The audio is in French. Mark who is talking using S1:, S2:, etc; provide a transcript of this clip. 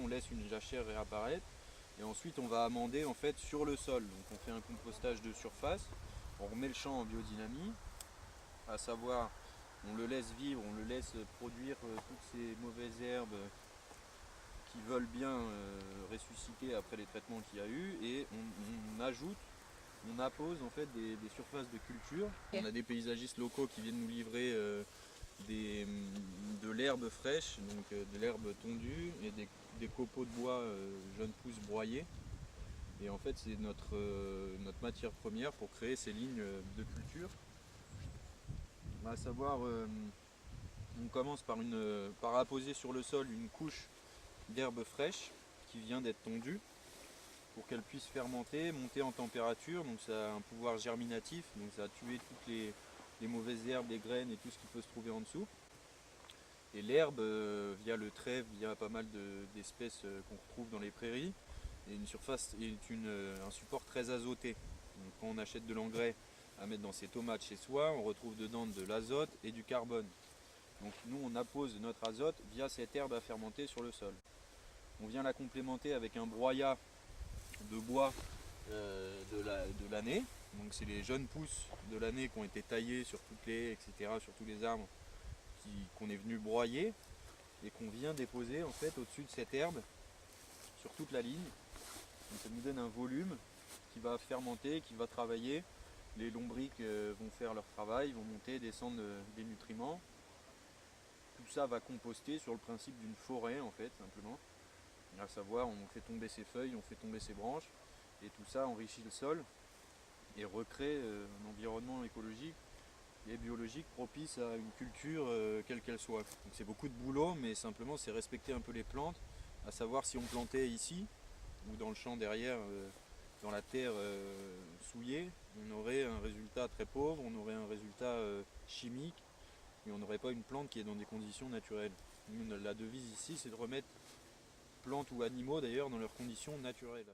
S1: on laisse une jachère réapparaître. Et ensuite on va amender en fait sur le sol. Donc on fait un compostage de surface, on remet le champ en biodynamie, à savoir on le laisse vivre, on le laisse produire toutes ces mauvaises herbes qui veulent bien ressusciter après les traitements qu'il y a eu, et on ajoute, on appose en fait des surfaces de culture. On a des paysagistes locaux qui viennent nous livrer de l'herbe fraîche, donc de l'herbe tondue et des copeaux de bois jeunes pousses broyés. Et en fait c'est notre matière première pour créer ces lignes de culture. À savoir, on commence par apposer sur le sol une couche d'herbe fraîche qui vient d'être tondue pour qu'elle puisse fermenter, monter en température. Donc ça a un pouvoir germinatif, donc ça va tuer toutes les mauvaises herbes, les graines et tout ce qui peut se trouver en dessous. Et l'herbe, via le trèfle, via pas mal d'espèces qu'on retrouve dans les prairies, est un support très azoté. Donc quand on achète de l'engrais à mettre dans ses tomates chez soi, on retrouve dedans de l'azote et du carbone. Donc nous on appose notre azote via cette herbe à fermenter sur le sol. On vient la complémenter avec un broyat de bois de l'année. Donc c'est les jeunes pousses de l'année qui ont été taillées sur toutes les haies, etc., sur tous les arbres qu'on est venu broyer et qu'on vient déposer en fait au-dessus de cette herbe sur toute la ligne. Donc ça nous donne un volume qui va fermenter, qui va travailler. Les lombrics vont faire leur travail, vont monter, descendre des nutriments. Tout ça va composter sur le principe d'une forêt en fait, simplement. À savoir, on fait tomber ses feuilles, on fait tomber ses branches, et tout ça enrichit le sol et recrée un environnement écologique et biologique propice à une culture quelle qu'elle soit. Donc c'est beaucoup de boulot, mais simplement c'est respecter un peu les plantes, à savoir si on plantait ici ou dans le champ derrière, dans la terre souillée, on aurait un résultat très pauvre, on aurait un résultat chimique, et on n'aurait pas une plante qui est dans des conditions naturelles. La devise ici, c'est de remettre plantes ou animaux d'ailleurs dans leurs conditions naturelles.